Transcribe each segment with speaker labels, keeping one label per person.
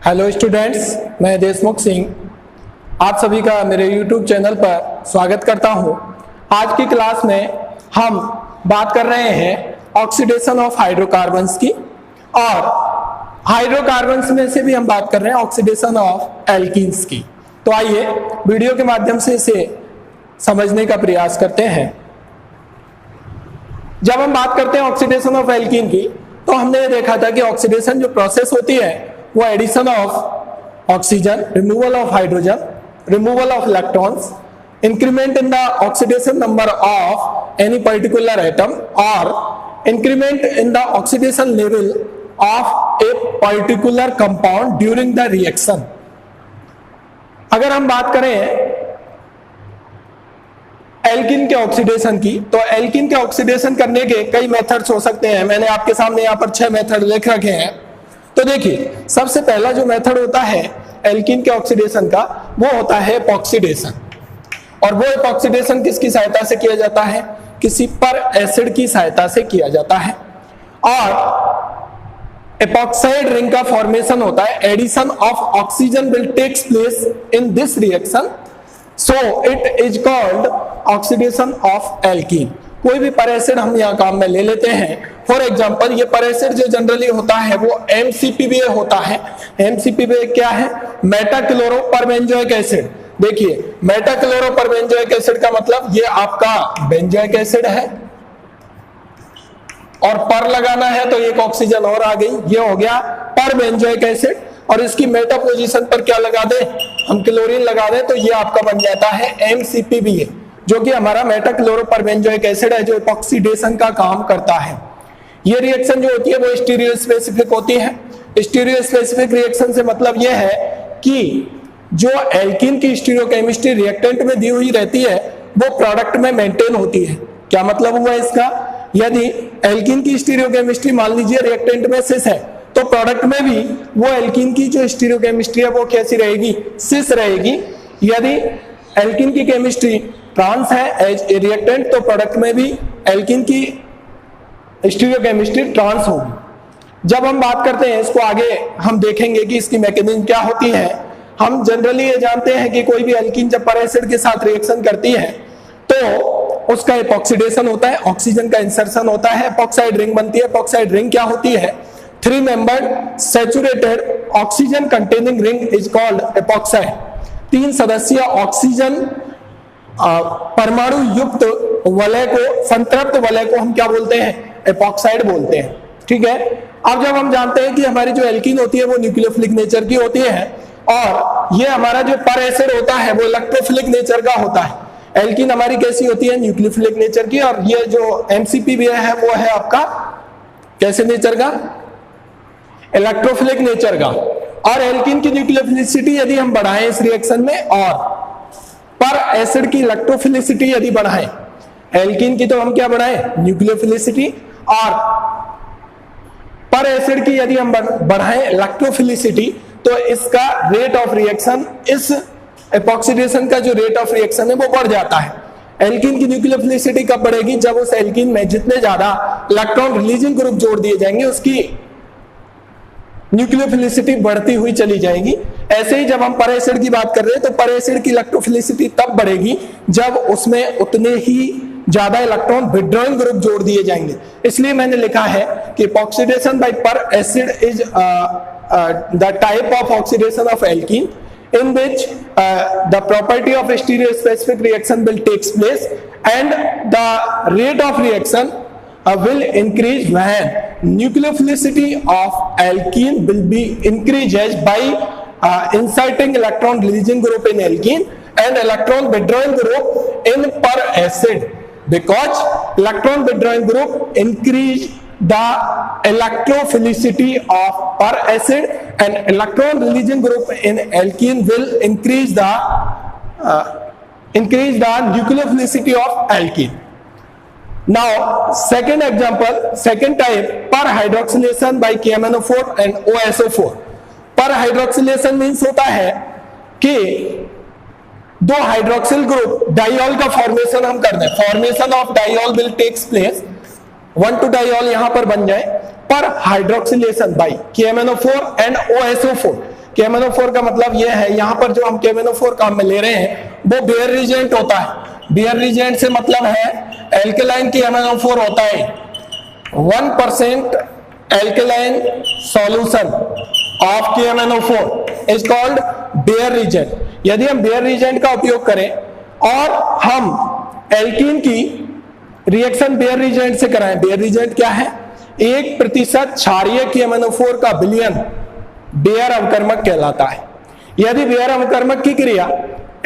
Speaker 1: Hello students, मैं देशमुख सिंह आप सभी का मेरे YouTube चैनल पर स्वागत करता हूं। आज की क्लास में हम बात कर रहे हैं ऑक्सीडेशन ऑफ हाइड्रोकार्बन्स की, और हाइड्रोकार्बन्स में से भी हम बात कर रहे हैं ऑक्सीडेशन ऑफ एल्कीन्स की। तो आइए वीडियो के माध्यम से इसे समझने का प्रयास करते हैं। जब हम बात करते हैं ऑक्सीडेशन ऑफ एल्कीन की, तो हमने ये देखा था कि ऑक्सीडेशन जो प्रोसेस होती है वो addition of oxygen, removal of hydrogen, removal of electrons, increment in the oxidation number of any particular atom और increment in the oxidation level of a particular compound during the reaction. अगर हम बात करें alkene के oxidation की, तो alkene के oxidation करने के कई मेथड्स हो सकते हैं। मैंने आपके सामने यहाँ पर 6 मेथड लिख रखे हैं। तो देखिए, सबसे पहला जो मेथड होता है एल्कीन के ऑक्सीडेशन का, वो होता है एपॉक्सीडेशन। और वो एपॉक्सीडेशन किसकी सहायता से किया जाता है? किसी पर एसिड की सहायता से किया जाता है। और एपॉक्साइड रिंग का फॉर्मेशन होता है। Addition of oxygen will takes place in this reaction, so it is called oxidation of alkene. कोई भी पर एसिड हम यहाँ काम में ले लेते हैं। फॉर एग्जांपल, ये पर एसिड जो जनरली होता है वो MCPBA होता है। MCPBA क्या है? Meta-chloroperbenzoic acid. देखिए, मेटाक्लोरोपरबेंजोइक एसिड का मतलब ये आपका बेंजोइक एसिड है, और पर लगाना है तो एक ऑक्सीजन और आ गई, ये हो गया पर बेंजोइक एसिड। और इसकी मेटा पोजीशन पर क्या लगा दे? हम क्लोरीन लगा दें तो ये आपका बन जाता है MCPBA, जो कि हमारा मेटाक्लोरोपरबेंजोइक एसिड है, जो ऑक्सीडेशन का काम करता है। ये रिएक्शन जो होती है वो स्टीरियो स्पेसिफिक होती है। स्टीरियो स्पेसिफिक रिएक्शन से मतलब ये है कि जो एल्कीन की स्टीरियोकेमिस्ट्री रिएक्टेंट में दी हुई रहती है वो प्रोडक्ट में मेंटेन होती है। क्या मतलब हुआ इसका? यदि एल्कीन की स्टीरियोकेमिस्ट्री मान लीजिए रिएक्टेंट में सिस है, तो प्रोडक्ट में भी वो एल्कीन की जो स्टीरियोकेमिस्ट्री है वो कैसी रहेगी? सिस रहेगी। यदि एल्कीन की केमिस्ट्री ट्रांस है एज ए रिएक्टेंट, तो प्रोडक्ट में भी एल्कीन की स्टीरियोकेमिस्ट्री ट्रांस होगी। जब हम बात करते हैं इसको, आगे हम देखेंगे कि इसकी मैकेनिज्म क्या होती है। हम जनरली ये जानते हैं कि कोई भी एल्कीन जब पर एसिड के साथ रिएक्शन करती है तो उसका एपॉक्सीडेशन होता है, ऑक्सीजन का इंसर्शन होता है, एपॉक्साइड रिंग बनती है। एपॉक्साइड रिंग क्या होती है? 3 membered saturated oxygen containing ring is called epoxide. 3 सदस्यीय ऑक्सीजन परमाणु युक्त वलय को, संतृप्त वलय को हम क्या बोलते हैं? एपॉक्साइड बोलते हैं। ठीक है। अब जब हम जानते हैं कि हमारी जो एल्कीन होती है वो न्यूक्लियोफिलिक नेचर की होती है, और ये हमारा जो पर एसिड होता है वो इलेक्ट्रोफिलिक नेचर का होता है। एल्कीन हमारी कैसी होती है? न्यूक्लियोफिलिक नेचर की। और ये जो MCPBA है वो है आपका कैसे नेचर का? इलेक्ट्रोफिलिक नेचर का। और एल्कीन की न्यूक्लियोफिलिसिटी यदि हम बढ़ाएं इस रिएक्शन में, और पर एसिड की इलेक्ट्रोफिलिसिटी यदि बढ़ाएं, एल्कीन की तो हम क्या बढ़ाएं? न्यूक्लियोफिलिसिटी, और पर एसिड की यदि हम बढ़ाएं इलेक्ट्रोफिलिसिटी, तो इसका रेट ऑफ रिएक्शन, इस एपॉक्सीडेशन का जो रेट ऑफ रिएक्शन है वो बढ़ जाता है। एल्कीन की न्यूक्लियोफिलिसिटी कब बढ़ेगी? जब उस एल्कीन में जितने ज्यादा इलेक्ट्रॉन रिलीजिंग ग्रुप जोड़ दिए जाएंगे उसकी न्यूक्लियोफिलिसिटी बढ़ती हुई चली जाएगी। ऐसे ही जब हम पर एसिड की बात कर रहे हैं तो पर एसिड की इलेक्ट्रोफिलिसिटी तब बढ़ेगी जब उसमें उतने ही ज्यादा इलेक्ट्रॉन विथड्रॉइंग ग्रुप जोड़ दिए जाएंगे। इसलिए मैंने लिखा है कि ऑक्सीडेशन बाय पर acid is the type of oxidation of alkene in which the property of stereospecific reaction will takes place, and the rate of reaction will increase when nucleophilicity of alkene will be increases by inserting electron releasing group in alkene and electron withdrawing group in per acid, because electron withdrawing group increase the electrophilicity of per acid, and electron releasing group in alkene will increase the nucleophilicity of alkene. Now, second example, second type, per hydroxylation by KMnO4 and OSO4. पर hydroxylation means होता है कि 2 hydroxyl group diol का formation हम कर दें। Formation of diol will takes place, 1,2 diol यहां पर बन जाए पर hydroxylation bye KMnO4 and OSO4। KMnO4 का मतलब यह है, यहां पर जो हम KMnO4 काम में ले रहे हैं वो बेयर रिजेंट होता है। बेयर रिजेंट से मतलब है एल्केलाइन KMnO4 होता है 1% alkaline solution of KMnO4 is called Baeyer reagent. यदि हम बेयर रिजेंट का उपयोग करें और हम एल्कीन की रिएक्शन बेयर रिजेंट से कराएं, बेयर रिजेंट क्या है? 1% क्षारीय KMnO4 का विलयन बेयर अवकर्मक कहलाता है। यदि बेयर अवकर्मक की क्रिया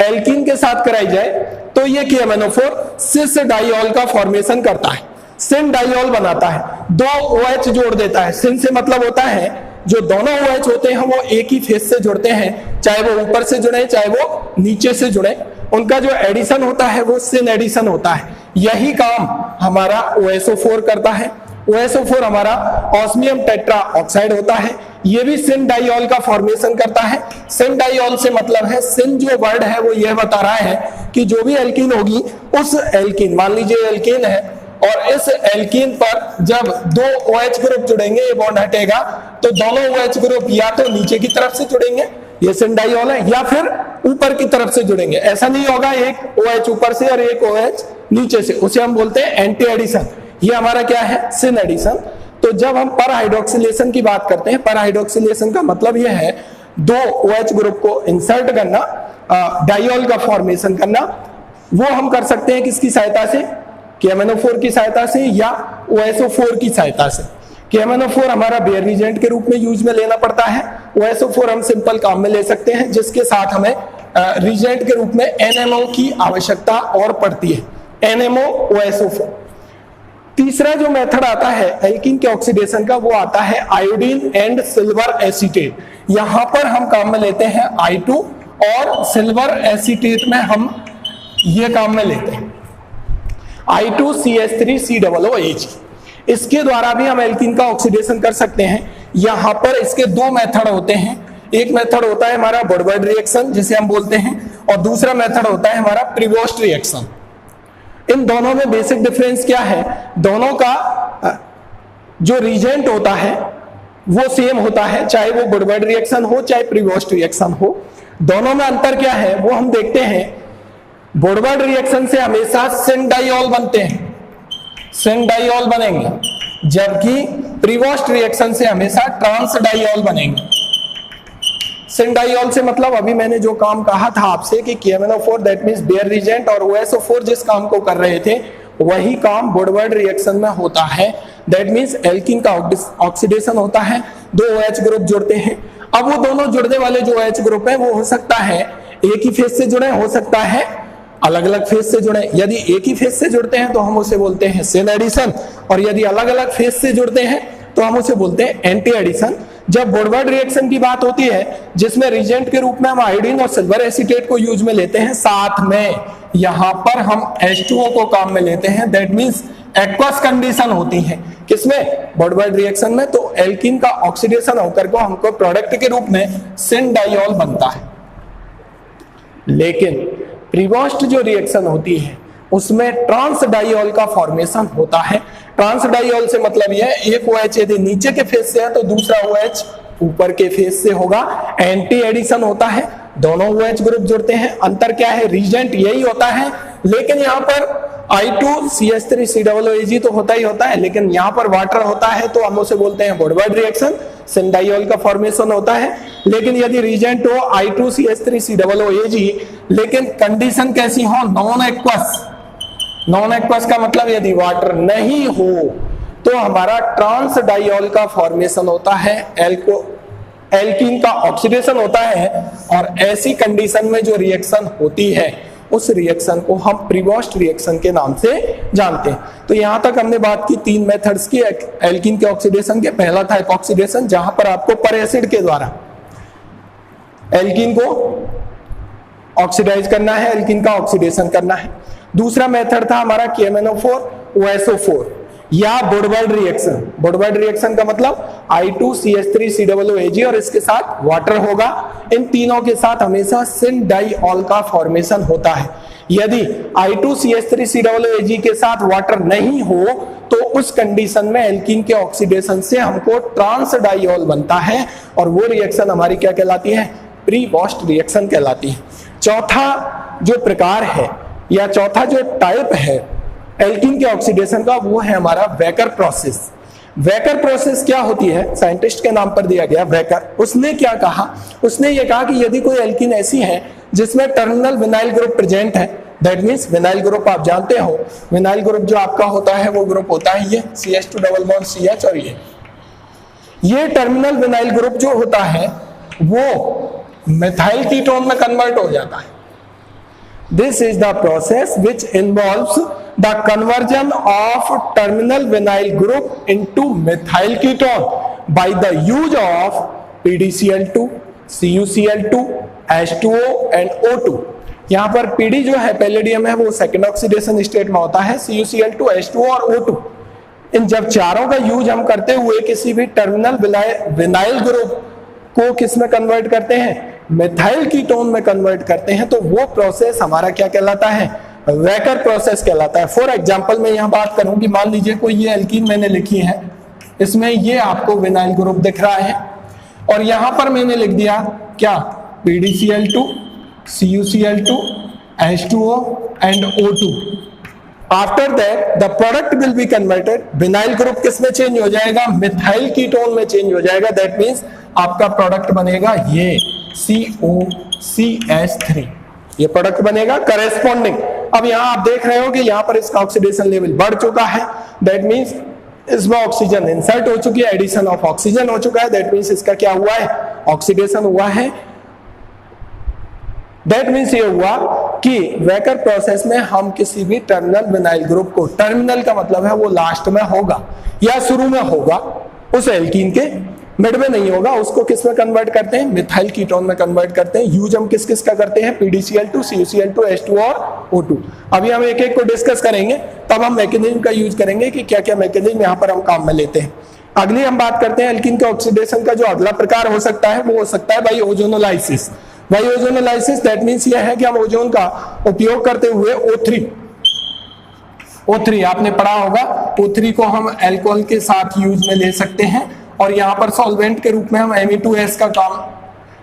Speaker 1: एल्कीन के साथ कराई जाए तो यह KMnO4 सिस डाइऑल का फॉर्मेशन करता है, सिन डाइऑल बनाता है, 2 OH जोड़ देता है। सिन से मतलब होता है जो दोनों OH होते हैं वो एक ही फेस से जुड़ते हैं, चाहे वो ऊपर से जुड़े चाहे वो नीचे से जुड़े, उनका जो एडिशन होता है वो सिन एडिशन होता है। यही काम हमारा OSO4 करता है। OSO4 हमारा ऑस्मियम टेट्रा ऑक्साइड होता है, ये भी सिन डाइऑल का फॉर्मेशन करता है। सिन डाइऑल से मतलब है, सिन जो वर्ड है वो यह बता रहा है कि जो भी एल्कीन होगी उस एल्कीन, मान लीजिए एल्कीन है और इस एल्कीन पर जब 2 OH ग्रुप जुड़ेंगे, ये बॉन्ड हटेगा तो दोनों OH ग्रुप या तो नीचे की तरफ से जुड़ेंगे, ये सिन डाइऑल है, या फिर ऊपर की तरफ से जुड़ेंगे। ऐसा नहीं होगा एक OH ऊपर से और एक OH नीचे से, उसे हम बोलते हैं एंटी एडिशन। ये हमारा क्या है? Syn addition. तो जब हम पर हाइड्रोक्सिलेशन की बात करते हैं, पर हाइड्रोक्सिलेशन का मतलब यह है 2 OH ग्रुप को इंसर्ट करना, डाइऑल का फॉर्मेशन करना। वो हम कर सकते हैं किसकी सहायता से? KMnO4 की सहायता से या OSO4 की सहायता से। KMnO4 हमारा बेयर रिजेंट के रूप में यूज में लेना पड़ता है, OSO4 हम सिंपल काम में ले सकते हैं जिसके साथ हमें रिजेंट के रूप में NMO की आवश्यकता और पड़ती है, NMO OSO4। तीसरा जो मेथड आता है एल्कीन के ऑक्सीडेशन का वो आता है आयोडीन एंड सिल्वर एसीटेट। यहां पर हम काम में लेते हैं I2 और सिल्वर एसीटेट में हम ये काम में लेते हैं I2CH3COOH। इसके द्वारा भी हम एल्कीन का ऑक्सीडेशन कर सकते हैं। यहां पर इसके 2 मेथड होते हैं। एक मेथड होता है हमारा वुडवर्ड रिएक्शन जिसे हम बोलते हैं, और दूसरा मेथड होता है हमारा प्रीवोस्ट रिएक्शन। इन दोनों में बेसिक डिफरेंस क्या है? दोनों का जो रिजेंट होता है वो सेम होता है, चाहे वो वुडवर्ड रिएक्शन हो चाहे प्रीवोस्ट रिएक्शन हो। दोनों में अंतर क्या है वो हम देखते हैं। वुडवर्ड रिएक्शन से हमेशा सिन डाइऑल बनते हैं, सिन डाइऑल बनेंगे, जबकि प्रीवोस्ट रिएक्शन से हमेशा ट्रांस डाइऑल बनेंगे। सिन डाइऑल से मतलब अभी मैंने जो काम कहा था आपसे कि KMnO4 that means bear regent और OSO4 जिस काम को कर रहे थे वही काम वुडवर्ड रिएक्शन में होता है। दैट मींस एल्कीन का ऑक्सीडेशन होता है, 2 OH ग्रुप जुड़ते हैं। अब वो दोनों जुड़ने वाले जो OH ग्रुप है वो हो सकता है एक ही फेज से जुड़े, हो सकता है अलग अलग फेज से जुड़े। यदि एक ही फेज से जुड़ते हैं तो हम उसे बोलते हैं सिन एडिशन, और यदि अलग अलग फेज से जुड़ते हैं तो हम उसे बोलते हैं एंटी एडिशन। जब वुडवर्ड रिएक्शन की बात होती है जिसमें रिजेंट के रूप में हम आयोडीन और सिल्वर एसीटेट को यूज में लेते हैं, साथ में यहां पर हम H2O को काम में लेते हैं, दैट मींस एक्वस कंडीशन होती है किसमें? वुडवर्ड रिएक्शन में। तो एल्कीन का ऑक्सीडेशन होकर को हमको प्रोडक्ट के रूप में सिन डाइऑल बनता है। लेकिन प्रीवोस्ट जो रिएक्शन होती है उसमें ट्रांस डाइऑल का फॉर्मेशन होता है। ट्रांस डाइऑल से मतलब यह एक OH यदि नीचे के फेज से है तो दूसरा OH ऊपर के फेज से होगा। एंटी एडिशन होता है, दोनों OH ग्रुप जुड़ते हैं। अंतर क्या है? रिजेंट यही होता है, लेकिन यहाँ पर I2CH3COOH तो होता ही होता है, लेकिन यहाँ पर वाटर होता है तो हम उसे बोलते हैं वुडवर्ड रिएक्शन, सिन डाइऑल का फॉर्मेशन होता है। लेकिन यदि रिजेंट हो I2CH3COOH, लेकिन कंडीशन कैसी हो? Non aqueous. नॉन एक्वस का मतलब यदि वाटर नहीं हो तो हमारा ट्रांस डाइऑल का फॉर्मेशन होता है, एल्कीन का ऑक्सीडेशन होता है, और ऐसी कंडीशन में जो रिएक्शन होती है उस रिएक्शन को हम प्रीवोस्ट रिएक्शन के नाम से जानते हैं। तो यहां तक हमने बात की 3 मेथड्स की एल्कीन के ऑक्सीडेशन के। पहला था एपॉक्सीडेशन, जहां पर आपको पर एसिड के द्वारा एल्कीन को ऑक्सीडाइज करना है, एल्कीन का ऑक्सीडेशन करना है। दूसरा मेथड था हमारा KMnO4 OSO4 या वुडवर्ड रिएक्शन। वुडवर्ड रिएक्शन का मतलब I2CH3COOH और इसके साथ वाटर होगा। इन तीनों के साथ हमेशा सिन डाइऑल का फॉर्मेशन होता है। यदि I2CH3COOAG के साथ वाटर नहीं हो तो उस कंडीशन में एल्कीन के ऑक्सीडेशन से हमको ट्रांस डाइऑल बनता है और वो रिएक्शन हमारी क्या कहलाती है, प्री वॉश्ड रिएक्शन कहलाती है। चौथा जो प्रकार है या चौथा जो टाइप है एल्कीन के ऑक्सीडेशन का वो है हमारा वेकर प्रोसेस। वेकर प्रोसेस क्या होती है, साइंटिस्ट के नाम पर दिया गया वेकर। उसने क्या कहा, उसने ये कहा कि यदि कोई एल्कीन ऐसी है जिसमें टर्मिनल विनाइल ग्रुप प्रेजेंट है, दैट मींस विनाइल ग्रुप आप जानते हो, विनाइल ग्रुप जो आपका होता है वो ग्रुप होता है ये CH2 डबल बॉन्ड CH और ये टर्मिनल विनाइल ग्रुप जो होता है वो मिथाइल कीटोन में कन्वर्ट हो जाता है। This is the process which involves the conversion of terminal vinyl group into methyl ketone by the use of PDCl2, CuCl2, H2O and O2। यहाँ पर PD जो है पैलेडियम है वो सेकेंड ऑक्सीडेशन स्टेट में होता है, CuCl2, H2O और O2। इन जब चारों का यूज हम करते हुए किसी भी टर्मिनल विनाइल ग्रुप को किस में कन्वर्ट करते हैं, मिथाइल कीटोन में कन्वर्ट करते हैं, तो वो प्रोसेस हमारा क्या कहलाता है, वेकर प्रोसेस कहलाता है। फॉर एग्जांपल मैं यहाँ बात करूं कि मान लीजिए कोई ये एल्कीन मैंने लिखी है, इसमें ये आपको विनाइल ग्रुप दिख रहा है और यहाँ पर मैंने लिख दिया क्या, PDCl2, CuCl2, H2O and O2। After that the product will be converted, vinyl group किस में चेंज हो जाएगा, मिथाइल कीटोन में चेंज हो जाएगा। दैट मींस आपका प्रोडक्ट बनेगा ये COCH3, ये प्रोडक्ट बनेगा करेस्पॉन्डिंग। अब यहाँ आप देख रहे हो कि यहाँ पर इसका ऑक्सीडेशन लेवल बढ़ चुका है, दैट मींस इसमें ऑक्सीजन इंसर्ट हो चुकी है, एडिशन ऑफ ऑक्सीजन हो चुका है, दैट मींस इसका क्या हुआ है, ऑक्सीडेशन हुआ है। दैट मीन्स ये हुआ कि वेकर प्रोसेस में हम किसी भी टर्मिनल विनाइल ग्रुप को, टर्मिनल का मतलब है वो लास्ट में होगा या शुरू में होगा, उस एल्कीन के मिड में नहीं होगा, उसको किस में कन्वर्ट करते हैं, मिथाइल कीटोन में कन्वर्ट करते हैं। यूज हम किस किस का करते हैं, PDCl2, CuCl2, H2O और O2। अभी हम एक एक को डिस्कस करेंगे, तब हम मैकेनिज्म का यूज करेंगे कि क्या क्या मैकेनिज्म यहाँ पर हम काम में लेते हैं। अगली हम बात करते हैं एल्कीन के ऑक्सीडेशन का जो अगला प्रकार हो सकता है वो हो सकता है by ozonolysis. By ozonolysis that means यह है कि हम ओजोन का उपयोग करते हुए O3 आपने पढ़ा होगा, O3 को हम अल्कोहल के साथ यूज में ले सकते हैं और यहाँ पर सॉल्वेंट के रूप में हम Me2S का काम,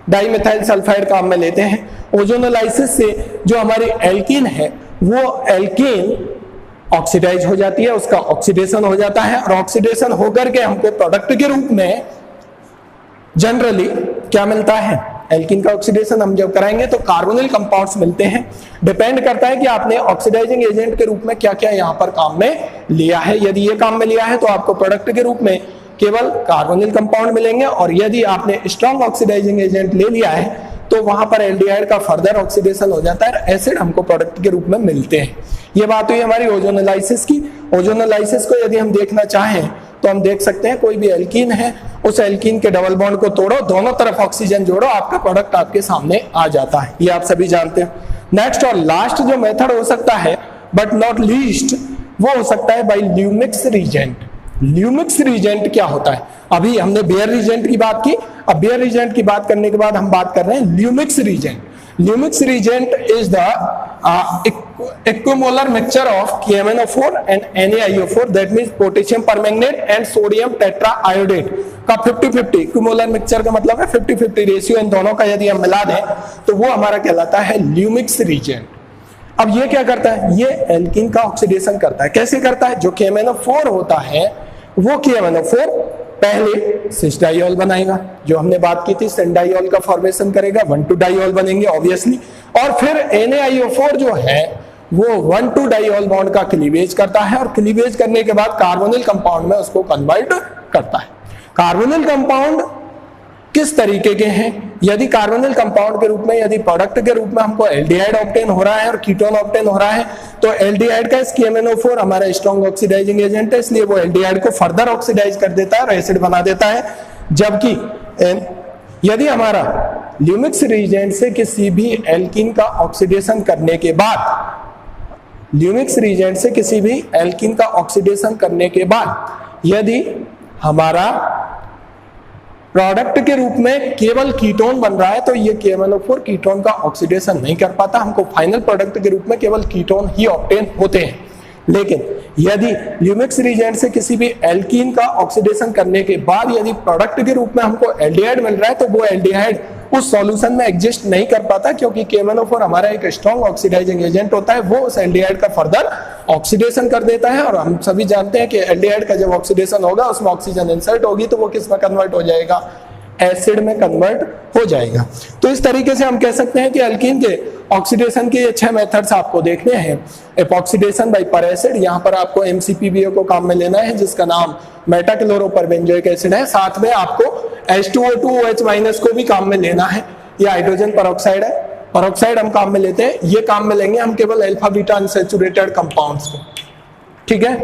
Speaker 1: डाइमिथाइल सल्फाइड काम में लेते हैं। ओजोनोलाइसिस से जो हमारी एल्कीन है वो एल्कीन ऑक्सीडाइज हो जाती है, उसका ऑक्सीडेशन हो जाता है और ऑक्सीडेशन होकर के हमको प्रोडक्ट के रूप में जनरली क्या मिलता है, एल्कीन का ऑक्सीडेशन हम जब कराएंगे तो कार्बोनिल कंपाउंड्स मिलते हैं। डिपेंड करता है कि आपने ऑक्सीडाइजिंग एजेंट के रूप में क्या क्या यहाँ पर काम में लिया है। यदि ये काम में लिया है तो आपको प्रोडक्ट के रूप में केवल कार्बोनिल कंपाउंड मिलेंगे और यदि आपने स्ट्रॉन्ग ऑक्सीडाइजिंग एजेंट ले लिया है तो वहां पर एल्डिहाइड का फर्दर ऑक्सीडेशन हो जाता है, एसिड हमको प्रोडक्ट के रूप में मिलते हैं। ये बात हुई हमारी ओजोनोलाइसिस की। ओजोनोलाइसिस को यदि हम देखना चाहें तो हम देख सकते हैं कोई भी एल्कीन है, उस एल्कीन के डबल बॉन्ड को तोड़ो, दोनों तरफ ऑक्सीजन जोड़ो, आपका प्रोडक्ट आपके सामने आ जाता है। ये आप सभी जानते हैं। नेक्स्ट और लास्ट जो मेथड हो सकता है बट नॉट लीस्ट, वो हो सकता है बाई ल्यूमिक्स रीजेंट। ल्यूमिक्स रीजेंट क्या होता है, अभी हमने बेयर रीजेंट की बात की, अब बेयर रीजेंट की बात करने के बाद हम बात कर रहे हैं ल्यूमिक्स reagent. Lumix reagent is the equimolar mixture of KMnO4 and NaIO4, that means potassium permanganate and sodium tetraiodate का 50-50 इक्विमोलर मिक्सचर का मतलब है 50-50 रेशियो, इन दोनों का यदि हम मिला दें तो वो हमारा कहलाता है ल्यूमिक्स रीजेंट। अब ये क्या करता है, ये एल्कीन का ऑक्सीडेशन करता है। कैसे करता है, जो KMnO4 होता है वो KMnO4 पहले सिस डाइऑल बनाएगा, जो हमने बात की थी सिन डाइऑल का फॉर्मेशन करेगा, 1,2 डाइऑल बनेंगे ऑब्वियसली, और फिर NaIO4 जो है वो 1,2 डाइऑल बॉन्ड का क्लीवेज करता है और क्लीवेज करने के बाद कार्बोनिल कंपाउंड में उसको कन्वर्ट करता है। कार्बोनिल कंपाउंड किस तरीके के हैं, यदि कार्बोनिल कंपाउंड के रूप में, यदि प्रोडक्ट के रूप में हमको एल्डिहाइड ऑब्टेन हो रहा है और कीटोन ऑब्टेन हो रहा है तो एल्डिहाइड का KMnO4 हमारा स्ट्रॉन्ग ऑक्सीडाइजिंग एजेंट है, इसलिए वो एल्डिहाइड को फर्दर ऑक्सीडाइज कर देता है और एसिड बना देता है। जबकि यदि हमारा ल्यूमिक्स रीजेंट से किसी भी एल्कीन का ऑक्सीडेशन करने के बाद, ल्यूमिक्स रीजेंट से किसी भी एल्कीन का ऑक्सीडेशन करने के बाद यदि हमारा प्रोडक्ट के रूप में केवल कीटोन बन रहा है तो ये KMnO4 कीटोन का ऑक्सीडेशन नहीं कर पाता, हमको फाइनल प्रोडक्ट के रूप में केवल कीटोन ही ऑब्टेन होते हैं। लेकिन यदि ल्यूमिक्स रिएजेंट से किसी भी एल्कीन का ऑक्सीडेशन करने के बाद यदि प्रोडक्ट के रूप में हमको एल्डिहाइड मिल रहा है तो वो एल्डिहाइड उस सॉल्यूशन में एग्जिस्ट नहीं कर पाता, क्योंकि KMnO4 हमारा एक स्ट्रॉन्ग ऑक्सीडाइजिंग एजेंट होता है, वो उस एल्डिहाइड का फर्दर ऑक्सीडेशन कर देता है। और हम सभी जानते हैं कि एल्डिहाइड का जब ऑक्सीडेशन होगा उसमें ऑक्सीजन इंसर्ट होगी तो वो किस में कन्वर्ट हो जाएगा, एसिड में कन्वर्ट हो जाएगा। तो इस तरीके से हम कह सकते हैं कि एल्कीन के ऑक्सीडेशन के ये 6 मेथड्स आपको देखने हैं। एपॉक्सीडेशन बाय पर एसिड, यहाँ पर आपको MCPBA को काम में लेना है जिसका नाम मेटाक्लोरोपरबेंजोइक एसिड है। साथ में आपको H2O2OH- को भी काम में लेना है। ये हाइड्रोजन परऑक्साइड है, परऑक्साइड हम काम में लेते हैं, ये काम में लेंगे हम केवल अल्फा बीटा अनसैचुरेटेड कंपाउंड्स को, ठीक है।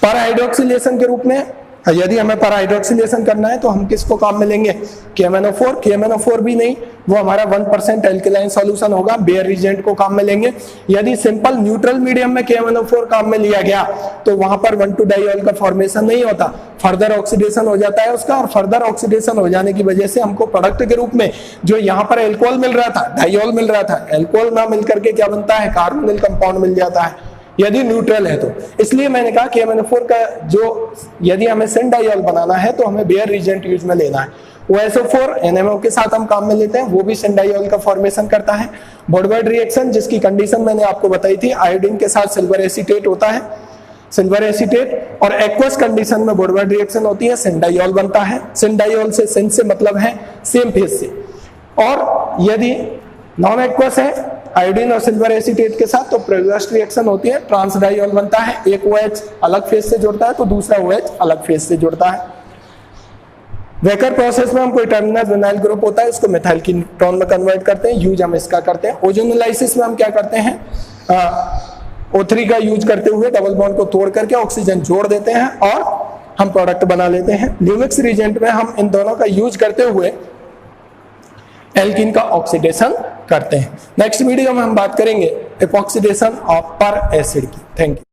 Speaker 1: पर हाइड्रोक्सिलेशन के रूप में यदि हमें पर हाइड्रोक्सिलेशन करना है तो हम किसको काम में लेंगे, KMnO4। KMnO4 भी नहीं, वो हमारा 1% एल्कलाइन सॉल्यूशन होगा, बेयर रिएजेंट को काम में लेंगे। यदि सिंपल न्यूट्रल मीडियम में KMnO4 काम में लिया गया तो वहां पर 1,2-डाइऑल का फॉर्मेशन नहीं होता, फर्दर ऑक्सीडेशन हो जाता है उसका, और फर्दर ऑक्सीडेशन हो जाने की वजह से हमको प्रोडक्ट के रूप में जो यहाँ पर एल्कोहल मिल रहा था, डाइऑल मिल रहा था, एल्कोहल ना मिल करके क्या बनता है, कार्बोनिल कंपाउंड मिल जाता है यदि न्यूट्रल है तो। इसलिए मैंने कहा KMnO4 का जो यदि हमें सिन डाइऑल बनाना है तो हमें बेयर रिएजेंट यूज में लेना है। OSO4 NMO के साथ हम काम में लेते हैं, वो भी सिन डाइऑल का फॉर्मेशन करता है। वुडवर्ड रिएक्शन जिसकी कंडीशन मैंने आपको बताई थी, आयोडीन के साथ सिल्वर एसीटेट होता है, सिल्वर एसीटेट, और एक्वस कंडीशन में वुडवर्ड रिएक्शन होती है, सिन डाइऑल बनता है। सिन डाइऑल से सिन से मतलब है सेम फेज से, और यदि नॉन एक्वस है आयोडीन और सिल्वर एसीटेट के साथ तो प्रोग्रेस्ट रिएक्शन होती है, ट्रांस डाइऑल बनता है, एक OH अलग फेज से जुड़ता है तो दूसरा OH अलग फेज से जुड़ता है। वेकर प्रोसेस में हम कोई टर्मिनल विनाइल ग्रुप होता है उसको मिथाइल कीटोन में कन्वर्ट करते हैं, यूज हम इसका करते हैं। ओजोनोलाइसिस में हम क्या करते हैं, O3 का यूज करते हुए डबल बॉन्ड को तोड़ करके ऑक्सीजन जोड़ देते हैं और हम प्रोडक्ट बना लेते हैं। ल्यूमिक्स रिएजेंट में हम इन दोनों का यूज करते हुए एल्कीन का ऑक्सीडेशन करते हैं। नेक्स्ट वीडियो में हम बात करेंगे एपॉक्सीडेशन ऑफ पर एसिड की। Thank you.